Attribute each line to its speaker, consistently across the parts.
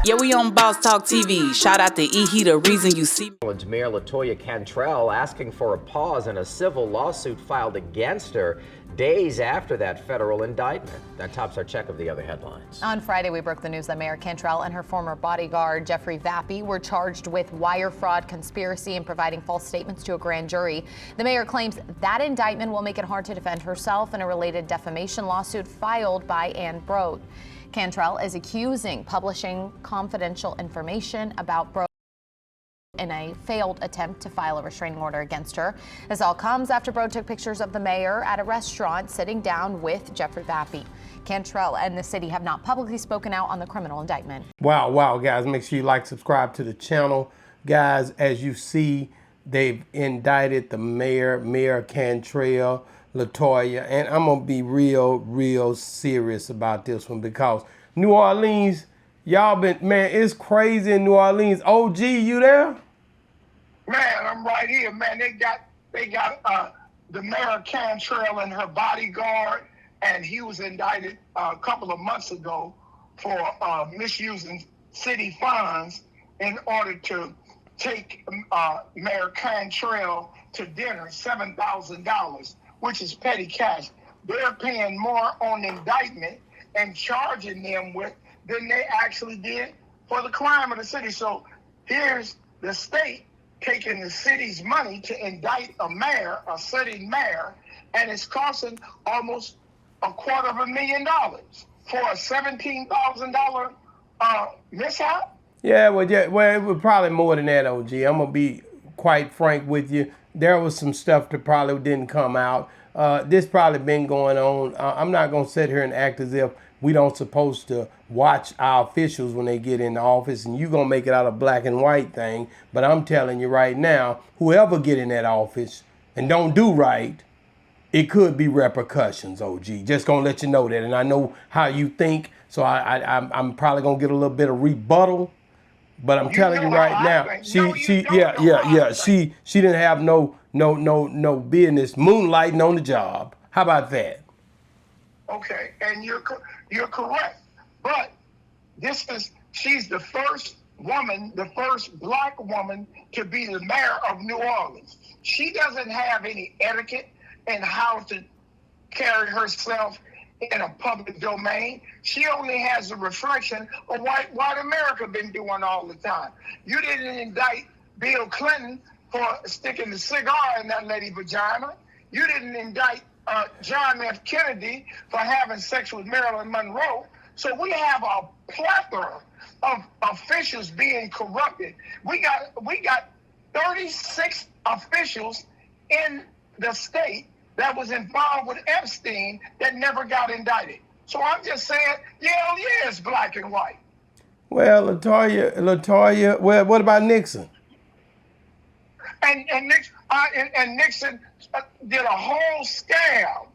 Speaker 1: Yeah, we on Boss Talk TV. Shout out to E. The reason you see
Speaker 2: Mayor Latoya Cantrell asking for a pause in a civil lawsuit filed against her days after that federal indictment. That tops our check of the other headlines.
Speaker 3: On Friday, we broke the news that Mayor Cantrell and her former bodyguard, Jeffrey Vappy, were charged with wire fraud, conspiracy, and providing false statements to a grand jury. The mayor claims that indictment will make it hard to defend herself in a related defamation lawsuit filed by Ann Broad. Cantrell is accusing publishing confidential information about Broad in a failed attempt to file a restraining order against her. This all comes after Broad took pictures of the mayor at a restaurant sitting down with Jeffrey Vappy. Cantrell and the city have not publicly spoken out on the criminal indictment.
Speaker 4: Wow, guys, make sure you like, subscribe to the channel. Guys, as you see, they've indicted the Mayor Cantrell, Latoya, and I'm gonna be real serious about this one because New Orleans, y'all been, man, it's crazy in New Orleans. OG, you there?
Speaker 5: Man, I'm right here, man. They got the Mayor Cantrell and her bodyguard, and he was indicted a couple of months ago for misusing city funds in order to take Mayor Cantrell to dinner, $7,000, which is petty cash. They're paying more on indictment and charging them with than they actually did for the crime of the city. So here's the state taking the city's money to indict a mayor, a sitting mayor, and it's costing almost $250,000 for a $17,000 mishap.
Speaker 4: Yeah, well, it was probably more than that, OG. I'm gonna be quite frank with you. There was some stuff that probably didn't come out. This probably been going on. I'm not gonna sit here and act as if we don't supposed to watch our officials when they get in the office, and you gonna make it out a black and white thing. But I'm telling you right now, whoever get in that office and don't do right, it could be repercussions, OG. Just gonna let you know that. And I know how you think, so I'm probably gonna get a little bit of rebuttal. But I'm telling you right now, she didn't have no business moonlighting on the job. How about that?
Speaker 5: Okay, and you're correct. But she's the first woman, the first black woman to be the mayor of New Orleans. She doesn't have any etiquette in how to carry herself in a public domain. She only has a reflection of what America been doing all the time. You didn't indict Bill Clinton for sticking the cigar in that lady's vagina. You didn't indict John F. Kennedy for having sex with Marilyn Monroe. So we have a plethora of officials being corrupted. We got 36 officials in the state that was involved with Epstein that never got indicted. So I'm just saying, yeah, it's black and white.
Speaker 4: Well, Latoya, well, what about Nixon?
Speaker 5: And Nixon did a whole scam,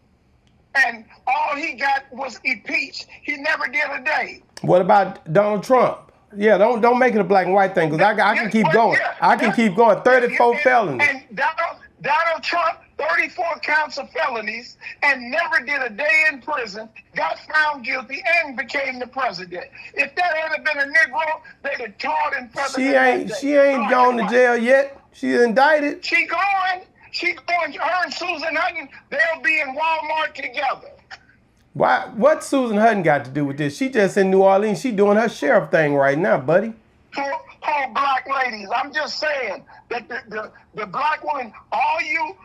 Speaker 5: and all he got was impeached. He never did a day.
Speaker 4: What about Donald Trump? Yeah, don't make it a black and white thing, because I can keep going. I can keep going. 34 felonies.
Speaker 5: And Donald Trump, 34 counts of felonies, and never did a day in prison, got found guilty, and became the president. If that hadn't been a Negro, they'd have tarred and feathered.
Speaker 4: She ain't gone to jail yet. She's indicted.
Speaker 5: She going. Her and Susan Hutton, they'll be in Walmart together.
Speaker 4: Why? What Susan Hutton got to do with this? She just in New Orleans. She doing her sheriff thing right now, buddy.
Speaker 5: Poor black ladies. I'm just saying that the black women, all you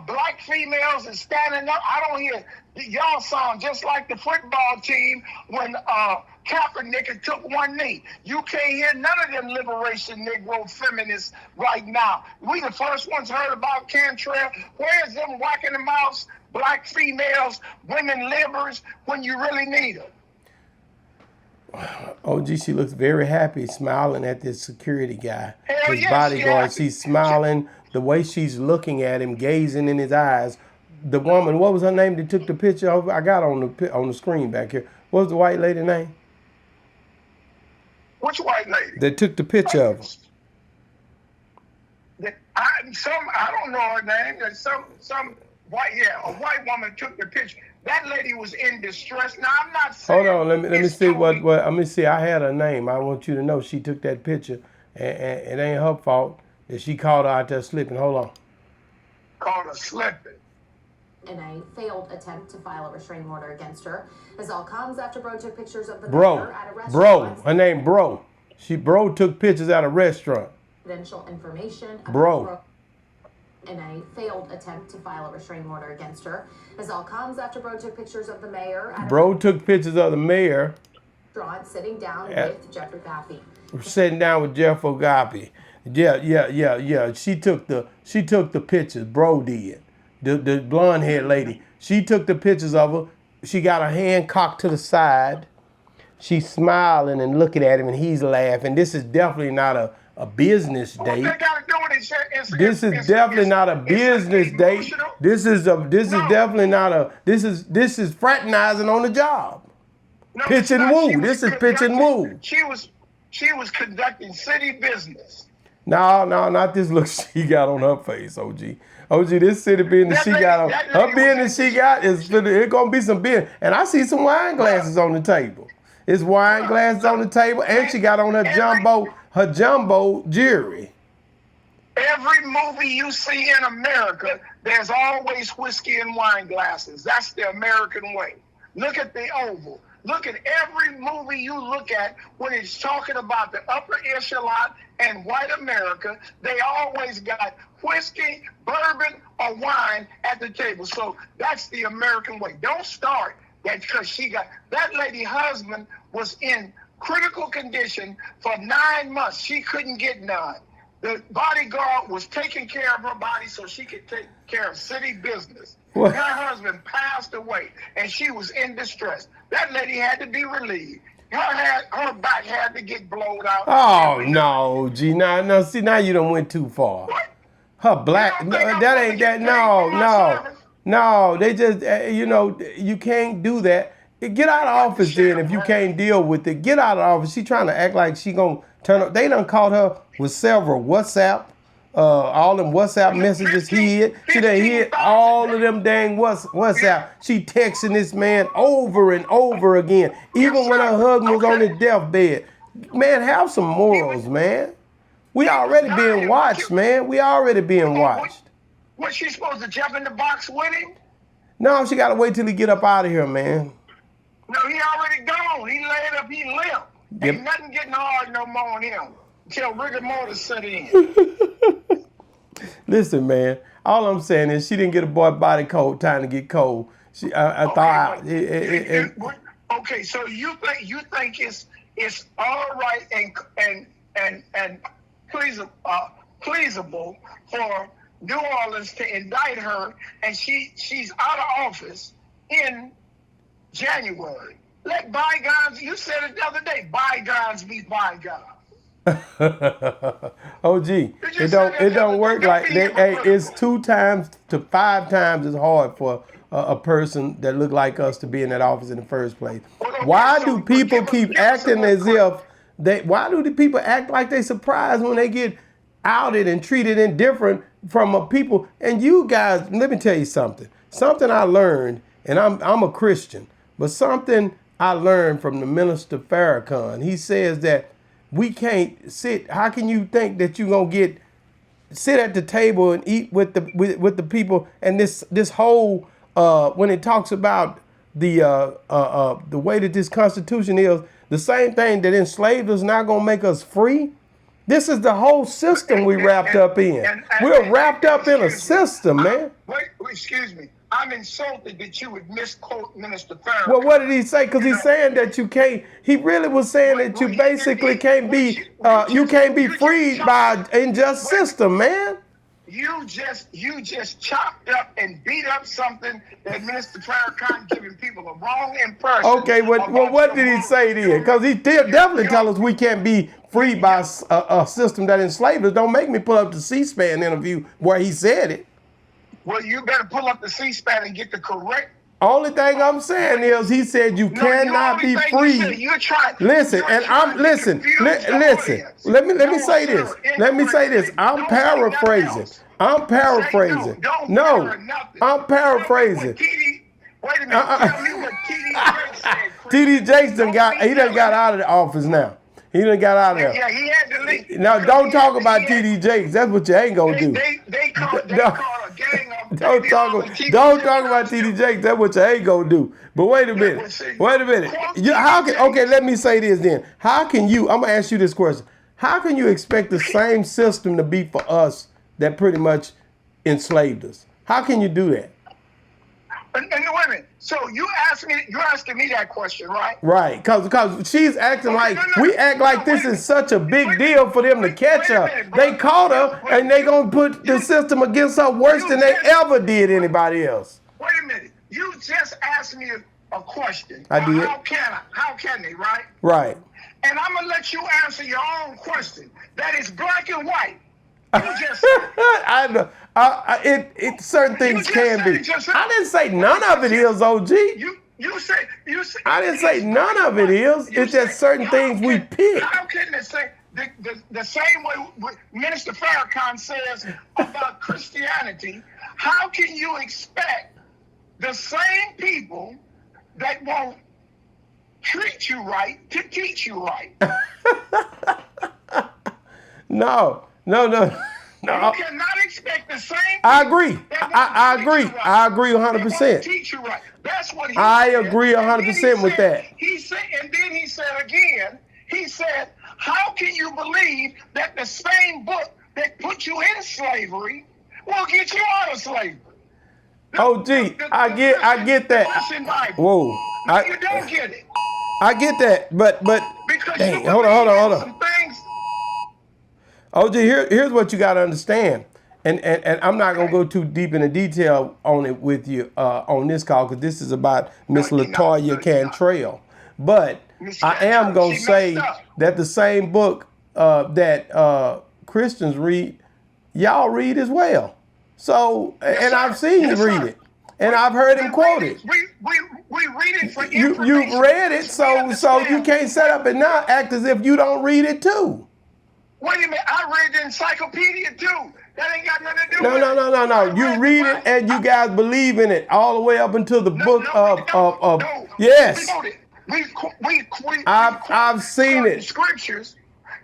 Speaker 5: black females is standing up. I don't hear y'all sound just like the football team when Kaepernick took one knee. You can't hear none of them liberation Negro feminists right now. We the first ones heard about Cantrell. Where's them whacking the mouths, black females, women livers when you really need them?
Speaker 4: OG, she looks very happy, smiling at this security guy,
Speaker 5: Hell
Speaker 4: his
Speaker 5: yes,
Speaker 4: bodyguard. She's smiling, the way she's looking at him, gazing in his eyes. The woman, what was her name that took the picture of? I got on the screen back here. What was the white lady name?
Speaker 5: Which white lady?
Speaker 4: That took the picture of him.
Speaker 5: I don't know her name. A white woman took the picture. That lady was in distress. Now I'm not saying.
Speaker 4: Hold on, let me
Speaker 5: it's
Speaker 4: see
Speaker 5: totally-
Speaker 4: what let me see. I had her name. I want you to know she took that picture, and it ain't her fault that she caught her out there slipping. Hold on.
Speaker 5: Called her slipping.
Speaker 3: In a failed attempt to file a restraining order against her. This all comes after Bro took pictures of the mayor at a restaurant.
Speaker 4: Her name Bro. Bro took pictures at a restaurant.
Speaker 3: Confidential information about
Speaker 4: Bro.
Speaker 3: In a failed attempt to file a restraining order against her. This all comes after Bro took pictures of the mayor at
Speaker 4: Bro took pictures of the mayor
Speaker 3: a restaurant sitting down with Jeffrey Vappy.
Speaker 4: sitting down with Jeff Agapi. Yeah. She took the pictures. Bro did. The blonde haired lady. She took the pictures of her. She got her hand cocked to the side. She's smiling and looking at him, and he's laughing. This is definitely not a business date.
Speaker 5: What they gotta do with it?
Speaker 4: This is definitely not a business date. This is definitely not a. This is fraternizing on the job.
Speaker 5: No,
Speaker 4: Pitch
Speaker 5: it's
Speaker 4: and
Speaker 5: not.
Speaker 4: woo.
Speaker 5: She was
Speaker 4: This is pitch and
Speaker 5: conducting-
Speaker 4: woo.
Speaker 5: She was conducting city business.
Speaker 4: No, not this look she got on her face, OG. OG, this city business she got on. Her business she got is it gonna be some business. And I see some wine glasses on the table. It's wine glasses on the table, and she got on her jumbo jewelry.
Speaker 5: Every movie you see in America, there's always whiskey and wine glasses. That's the American way. Look at the Oval. Look at every movie you look at when it's talking about the upper echelon and white America. They always got whiskey, bourbon, or wine at the table. So that's the American way. Don't start that because she got that lady husband was in critical condition for 9 months. She couldn't get none. The bodyguard was taking care of her body so she could take care of city business.
Speaker 4: What?
Speaker 5: Her husband passed away, and she was in distress. That lady had to be relieved. Her back had to get blowed out.
Speaker 4: Oh no, G. No. See, now you done went too far.
Speaker 5: What?
Speaker 4: Her black.
Speaker 5: You don't think
Speaker 4: That
Speaker 5: I'm
Speaker 4: ain't
Speaker 5: gonna
Speaker 4: that.
Speaker 5: get paid for my service?
Speaker 4: No. They just, you can't do that. Get out of office then if you can't deal with it. Get out of office. She trying to act like she gonna turn up. They done caught her with several WhatsApp. All them WhatsApp messages hid. She done hid all of them dang WhatsApp. She texting this man over and over again, even when her husband was on his deathbed. Man, have some morals, man. We already being watched, man. We already being watched.
Speaker 5: Was she supposed to jump in the box with him?
Speaker 4: No, she gotta wait till he get up out of here, man.
Speaker 5: No, he already gone. He laid up, he limp.
Speaker 4: Yep.
Speaker 5: Ain't nothing getting hard no more on him until rigor mortis set in.
Speaker 4: Listen, man. All I'm saying is she didn't get a boy body cold time to get cold. I thought.
Speaker 5: Okay, so you think it's all right and pleasable for New Orleans to indict her, and she's out of office in January. Let bygones. You said it the other day. Bygones be bygones.
Speaker 4: OG, it don't work like that. Hey, it's 2 times to 5 times as hard for a person that look like us to be in that office in the first place. Why do people keep acting as if why do the people act like they surprised when they get outed and treated indifferent from people? And you guys, let me tell you something. Something I learned, and I'm a Christian, but something I learned from the minister Farrakhan. He says that we can't sit. How can you think that you're gonna sit at the table and eat with the people? And this whole when it talks about the way that this Constitution is, the same thing that enslaved us not gonna make us free. This is the whole system we wrapped up in. We're wrapped up in a system, man.
Speaker 5: Wait, excuse me. I'm insulted that you would misquote Minister Farrakhan.
Speaker 4: Well, what did he say? Because he's saying that you can't. He really was saying that you basically can't be. You can't be freed by an unjust system, man.
Speaker 5: You just chopped up and beat up something that Minister Farrakhan giving people a wrong impression.
Speaker 4: Okay, well, what did he say then? Because he did definitely tell us we can't be freed by a system that enslaved us. Don't make me pull up the C-SPAN interview where he said it.
Speaker 5: Well, you better pull up the C-SPAN and get the correct.
Speaker 4: Only thing I'm saying is he said you cannot be free. Listen, and I'm listen. Let me say this. Let me say this. I'm paraphrasing. No, I'm paraphrasing.
Speaker 5: Wait a minute. Tell me what T.D. Jakes said.
Speaker 4: T.D. Jakes done got out of the office now. He done got out of there.
Speaker 5: Yeah, he had to leave.
Speaker 4: Now, don't talk about T.D. Jakes. That's what you ain't gonna do.
Speaker 5: They called a gang of
Speaker 4: Don't talk about T.D. Jakes. That's what you ain't gonna do. But wait a minute. Okay, let me say this then. How can you, I'm gonna ask you this question. How can you expect the same system to be for us that pretty much enslaved us? How can you do that?
Speaker 5: And wait a minute. So you're asking me that question, right?
Speaker 4: Right, because she's acting like we act like this is such a big deal for them to catch her. They caught her and they gonna put the system against her worse than they ever did anybody else.
Speaker 5: Wait a minute. You just asked me a question.
Speaker 4: I did.
Speaker 5: How can they, right?
Speaker 4: Right.
Speaker 5: And I'm gonna let you answer your own question. That is black and white. You just
Speaker 4: I know. Certain things can be. I didn't say none of it is, OG.
Speaker 5: You said.
Speaker 4: I didn't say none of it is. It's just certain things we pick.
Speaker 5: How can they say the same way Minister Farrakhan says about Christianity? How can you expect the same people that won't treat you right to teach you right?
Speaker 4: No.
Speaker 5: You cannot expect the same.
Speaker 4: I agree. I agree. I agree 100%.
Speaker 5: Teach you right. That's what he
Speaker 4: I
Speaker 5: said.
Speaker 4: agree 100% with that.
Speaker 5: He said, and then he said again. He said, "How can you believe that the same book that put you in slavery will get you out of slavery?"
Speaker 4: I get that. Whoa.
Speaker 5: You don't get it.
Speaker 4: I get that, but
Speaker 5: Because
Speaker 4: dang,
Speaker 5: you
Speaker 4: hold on.
Speaker 5: some things.
Speaker 4: OG, here's what you got to understand, and I'm not gonna go too deep into detail on it with you on this call because this is about Miss Latoya Cantrell. But I am gonna say that the same book that Christians read, y'all read as well. So, and I've seen you read it, and I've heard him quote it.
Speaker 5: We read it for
Speaker 4: You've
Speaker 5: information.
Speaker 4: read it, so you can't set up and now act as if you don't read it too.
Speaker 5: Wait a minute, I read the encyclopedia too. That ain't got nothing to do with it.
Speaker 4: No. You read it and you guys believe in it all the way up until the book of yes. I've seen it.
Speaker 5: Scriptures,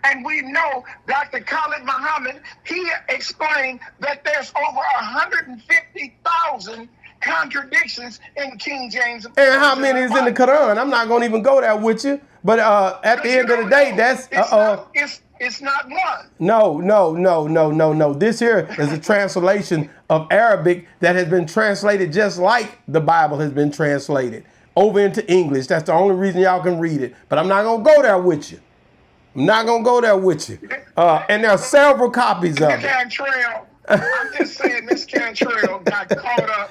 Speaker 5: and we know Dr. Khalid Muhammad, he explained that there's over 150,000 contradictions in King James.
Speaker 4: And how many is in the Quran? I'm not going to even go there with you. But at the end of the day, that's
Speaker 5: it's not one.
Speaker 4: No. This here is a translation of Arabic that has been translated just like the Bible has been translated over into English. That's the only reason y'all can read it. But I'm not going to go there with you. And there are several copies of it.
Speaker 5: Cantrell, I'm just saying Miss Cantrell got caught up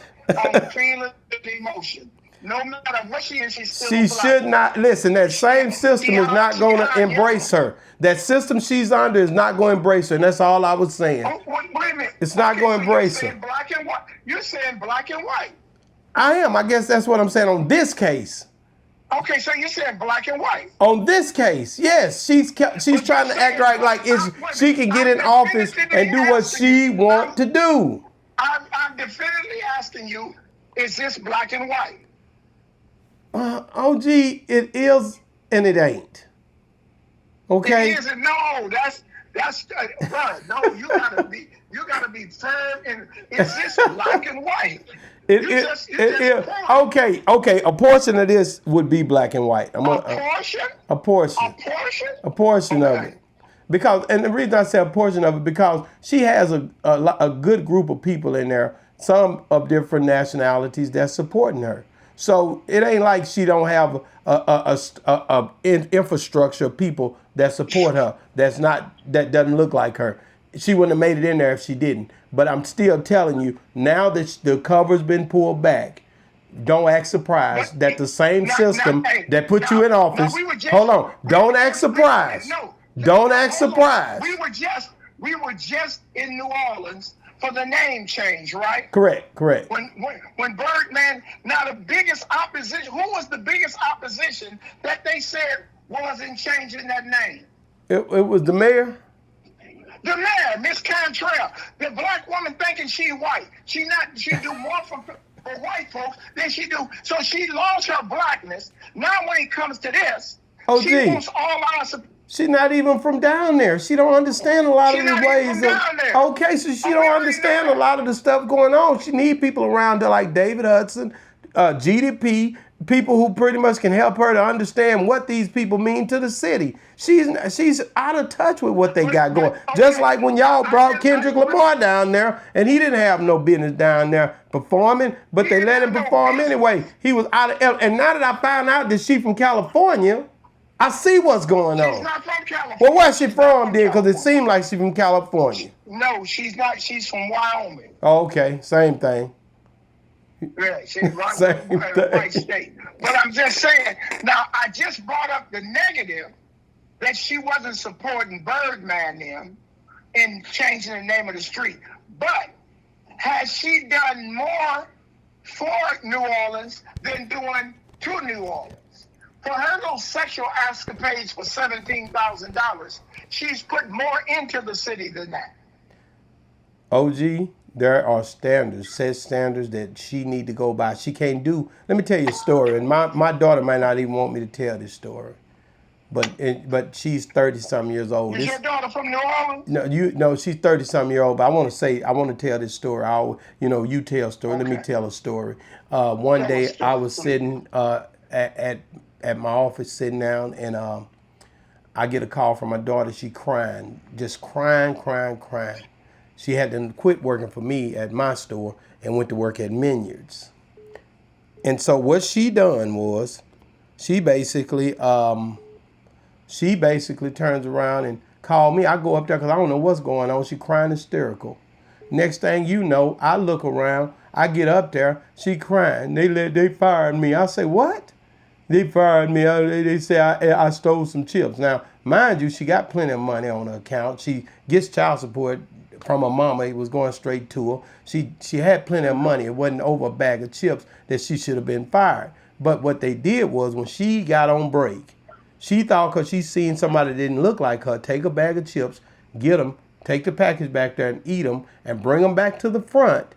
Speaker 5: on feeling and emotion. No matter what she is, she's still
Speaker 4: She should not, listen, that same system is not going to embrace her. That system she's under is not going to embrace her, and that's all I was saying.
Speaker 5: Wait a minute.
Speaker 4: It's not going to embrace her.
Speaker 5: Black and white. You're saying black and white.
Speaker 4: I am. I guess that's what I'm saying on this case.
Speaker 5: Okay, so you're saying black and white.
Speaker 4: On this case, yes. She's trying to act like she can get in office and do what she wants to do.
Speaker 5: I'm definitely asking you, is this black and white?
Speaker 4: OG, it is and it ain't. Okay.
Speaker 5: It isn't. No, that's bro. No, you gotta be firm. And is this black and white? Okay. A portion of this would be black and white. A portion.
Speaker 4: A portion of it. Because, and the reason I say a portion of it, because she has a good group of people in there, some of different nationalities that's supporting her. So it ain't like she don't have a infrastructure of people that support her. That doesn't look like her. She wouldn't have made it in there if she didn't. But I'm still telling you, now that the cover's been pulled back, don't act surprised that the same system that put you in office. Hold on. Don't act surprised. Don't act surprised.
Speaker 5: We were just in New Orleans for the name change, right?
Speaker 4: Correct.
Speaker 5: When Birdman, now the biggest opposition, who was the biggest opposition that they said was in changing that name?
Speaker 4: It was the mayor.
Speaker 5: The mayor, Miss Cantrell, the black woman thinking she white. She do more for for white folks than she do. So she lost her blackness. Now when it comes to this,
Speaker 4: Oh,
Speaker 5: she
Speaker 4: gee.
Speaker 5: wants all our support.
Speaker 4: She's not even from down there. She don't understand a lot
Speaker 5: She's
Speaker 4: of the
Speaker 5: not even
Speaker 4: ways
Speaker 5: from
Speaker 4: of.
Speaker 5: down there.
Speaker 4: Okay, so she
Speaker 5: Oh, we
Speaker 4: don't
Speaker 5: already
Speaker 4: understand
Speaker 5: know
Speaker 4: a
Speaker 5: that.
Speaker 4: lot of the stuff going on. She need people around her like David Hudson, GDP, people who pretty much can help her to understand what these people mean to the city. She's out of touch with what they got going. Just like when y'all brought Kendrick Lamar down there, and he didn't have no business down there performing, but they let him perform anyway. He was out of. And now that I found out that she from California, I see what's going on.
Speaker 5: She's not from California.
Speaker 4: Well, where's she
Speaker 5: She's not
Speaker 4: from then? Because it
Speaker 5: California.
Speaker 4: seemed like she's from California.
Speaker 5: No, she's not. She's from Wyoming.
Speaker 4: Oh, okay, same thing.
Speaker 5: Yeah, she's right,
Speaker 4: Same
Speaker 5: right
Speaker 4: thing.
Speaker 5: state. But I'm just saying, now I just brought up the negative that she wasn't supporting Birdman them in changing the name of the street. But has she done more for New Orleans than doing to New Orleans? For her little sexual escapades for $17,000, she's put more into the city than that.
Speaker 4: OG, there are standards, set standards that she need to go by. She can't do. Let me tell you a story, and my daughter might not even want me to tell this story, but she's 30-something years old.
Speaker 5: Is your daughter from New Orleans?
Speaker 4: No, she's 30-something years old. But I want to tell this story. You tell a story. Let me
Speaker 5: Okay.
Speaker 4: tell a story. One
Speaker 5: Tell a
Speaker 4: day
Speaker 5: story,
Speaker 4: I was
Speaker 5: please.
Speaker 4: sitting at my office, sitting down, and I get a call from my daughter. She crying, just crying. She had to quit working for me at my store and went to work at Minyards. And so what she done was, she basically turns around and called me. I go up there because I don't know what's going on. She crying hysterical. Next thing you know, I look around. I get up there. She crying. They fired me. I say, what? They fired me. They say I stole some chips. Now, mind you, she got plenty of money on her account. She gets child support from her mama. It was going straight to her. She had plenty of money. It wasn't over a bag of chips that she should have been fired. But what they did was, when she got on break, she thought, because she seen somebody that didn't look like her, take a bag of chips, get them, take the package back there and eat them, and bring them back to the front,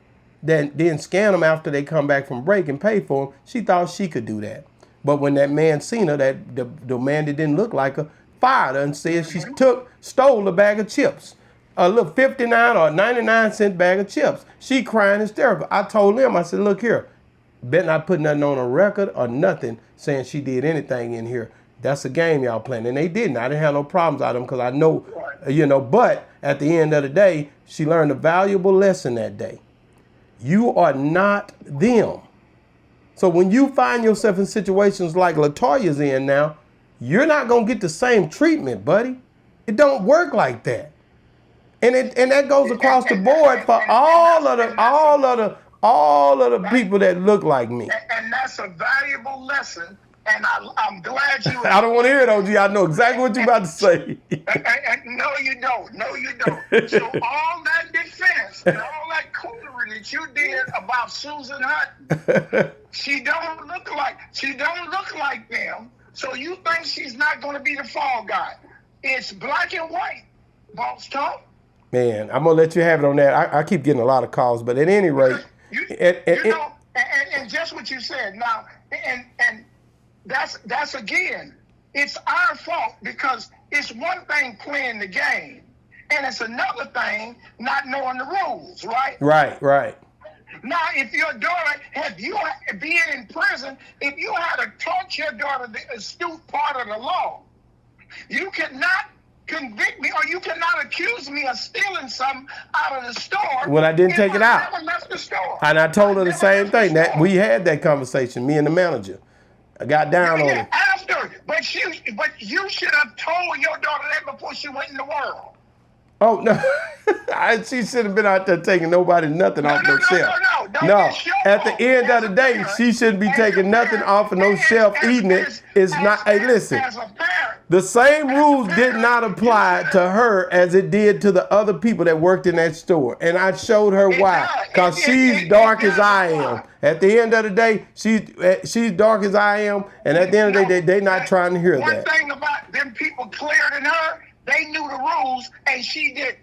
Speaker 4: then scan them after they come back from break and pay for them. She thought she could do that. But when that man seen her, the man that didn't look like her, fired her and said she stole a bag of chips. A little 59 or 99-cent bag of chips. She crying hysterical. I told him, I said, look here, bet not put nothing on a record or nothing saying she did anything in here. That's a game y'all playing. And they didn't. I didn't have no problems out of them because I know, but at the end of the day, she learned a valuable lesson that day. You are not them. So when you find yourself in situations like LaToya's in now, you're not going to get the same treatment, buddy. It don't work like that. And that goes across the board for all of the people that look like me.
Speaker 5: And that's a valuable lesson. And I'm glad you.
Speaker 4: I don't want to hear it, OG. I know exactly what you're about to say.
Speaker 5: No, you don't. No, you don't. So all that defense and all that coolery that you did about Susan Hutton, she don't look like them. So you think she's not going to be the fall guy? It's black and white, boss talk.
Speaker 4: Man, I'm gonna let you have it on that. I keep getting a lot of calls, but at any rate,
Speaker 5: and just what you said now, and that's again, it's our fault, because it's one thing playing the game, and it's another thing not knowing the rules, right?
Speaker 4: Right.
Speaker 5: Now, if your daughter, being in prison, if you had to taught your daughter the astute part of the law, you cannot convict me, or you cannot accuse me of stealing something out of the store.
Speaker 4: When I didn't take it out.
Speaker 5: Never left the store.
Speaker 4: And I told her the same thing. That we had that conversation, me and the manager. I got down on it.
Speaker 5: After, but you should have told your daughter that before she went in the world.
Speaker 4: Oh no, she should have been out there taking nothing off no shelf. No, at the end of the day, she shouldn't be taking nothing off of no shelf, eating it. It's not. Hey, listen. The same rules did not apply to her as it did to the other people that worked in that store. And I showed her why. Because she's dark as I am. At the end of the day, she's dark as I am. And at the end of the day, they're not trying to hear that.
Speaker 5: One thing about them people clearer than her, they knew the rules and she didn't.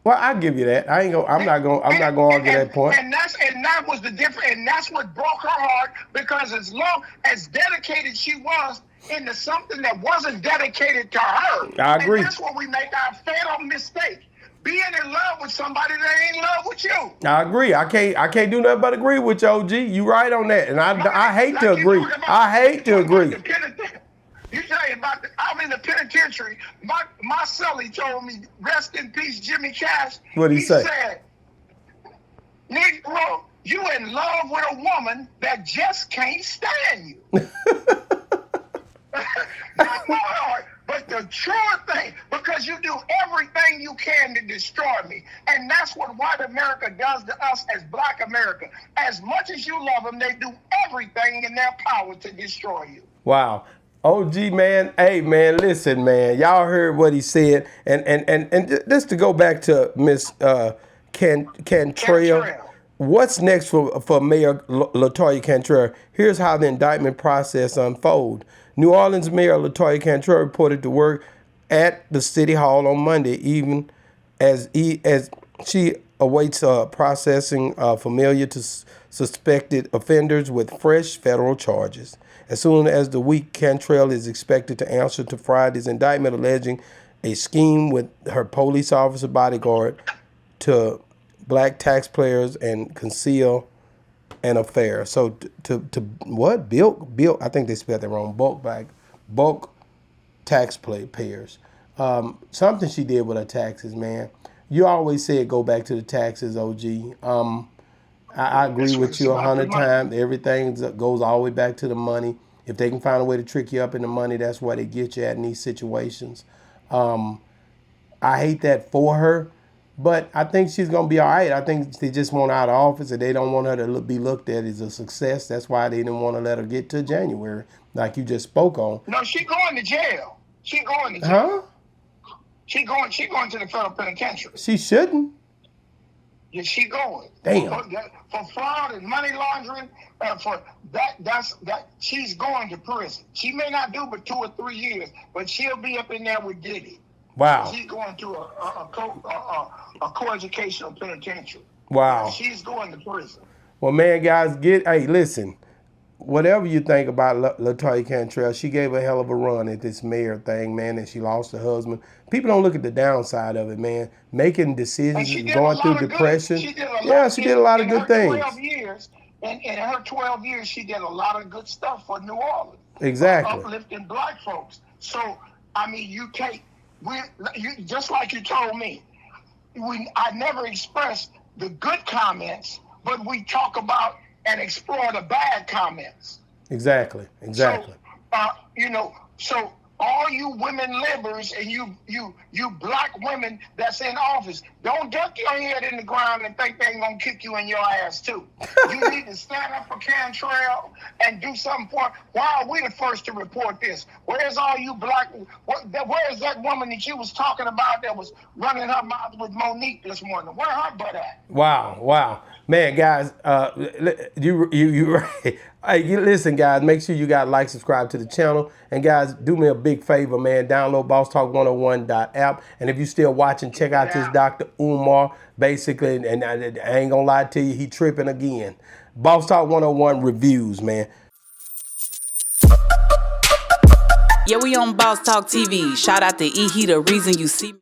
Speaker 4: Well, I'll give you that. I'm not gonna argue that point.
Speaker 5: And that was the difference, and that's what broke her heart, because as long as dedicated she was into something that wasn't dedicated to her.
Speaker 4: I agree.
Speaker 5: And that's what we make our fatal mistake. Being in love with somebody that ain't in love with you.
Speaker 4: I agree. I can't do nothing but agree with you, OG. You right on that. And I hate to agree. I hate to agree.
Speaker 5: You tell you about I'm in the penitentiary. My cellie told me, rest in peace, Jimmy Cash.
Speaker 4: What'd he say?
Speaker 5: He said, Negro, you in love with a woman that just can't stand you. Not my heart, but the true thing, because you do everything you can to destroy me. And that's what white America does to us as black America. As much as you love them, they do everything in their power to destroy you.
Speaker 4: Wow. OG, man, hey, man, listen, man, y'all heard what he said, and just to go back to Miss Cantrell, what's next for Mayor LaToya Cantrell? Here's how the indictment process unfolds. New Orleans Mayor LaToya Cantrell reported to work at the City Hall on Monday evening as she awaits processing familiar to suspected offenders with fresh federal charges. As soon as the week, Cantrell is expected to answer to Friday's indictment alleging a scheme with her police officer bodyguard to black taxpayers and conceal an affair. So to what? Bilk, I think they spelled that wrong. Bulk taxpayers. Something she did with her taxes, man. You always said go back to the taxes, OG. I agree with you 100 times. Everything goes all the way back to the money. If they can find a way to trick you up in the money, that's why they get you at in these situations. I hate that for her, but I think she's going to be all right. I think they just want her out of office, and they don't want her to be looked at as a success. That's why they didn't want to let her get to January, like you just spoke on.
Speaker 5: No, she going to jail. She going to jail.
Speaker 4: Huh?
Speaker 5: She going to the federal penitentiary.
Speaker 4: She shouldn't.
Speaker 5: Yeah, she going.
Speaker 4: Damn.
Speaker 5: For fraud and money laundering, for that she's going to prison. She may not do but 2 or 3 years, but she'll be up in there with Diddy.
Speaker 4: Wow.
Speaker 5: She's going to a co-educational penitentiary.
Speaker 4: Wow.
Speaker 5: She's going to prison.
Speaker 4: Well, man, guys, hey, listen. Whatever you think about LaToya Cantrell, she gave a hell of a run at this mayor thing, man, and she lost her husband. People don't look at the downside of it, man. Making decisions, going through depression. She did a lot of good things.
Speaker 5: 12 years, in her 12 years, she did a lot of good stuff for New Orleans.
Speaker 4: Exactly.
Speaker 5: Uplifting black folks. So, I mean, you just like you told me, I never expressed the good comments, but we talk about and explore the bad comments.
Speaker 4: Exactly.
Speaker 5: So all you women livers and you black women that's in office, don't duck your head in the ground and think they ain't gonna kick you in your ass too. You need to stand up for Cantrell and do something for. Why are we the first to report this? Where's all you black? Where is that woman that you was talking about that was running her mouth with Monique this morning? Where her butt at?
Speaker 4: Wow. Man, guys, you right. Hey, listen, guys, make sure you guys like, subscribe to the channel. And, guys, do me a big favor, man. Download bosstalk101.app. And if you're still watching, check out this Dr. Umar, basically. And I ain't going to lie to you, he tripping again. Boss Talk 101 reviews, man.
Speaker 1: Yeah, we on Boss Talk TV. Shout out to E. He the reason you see me.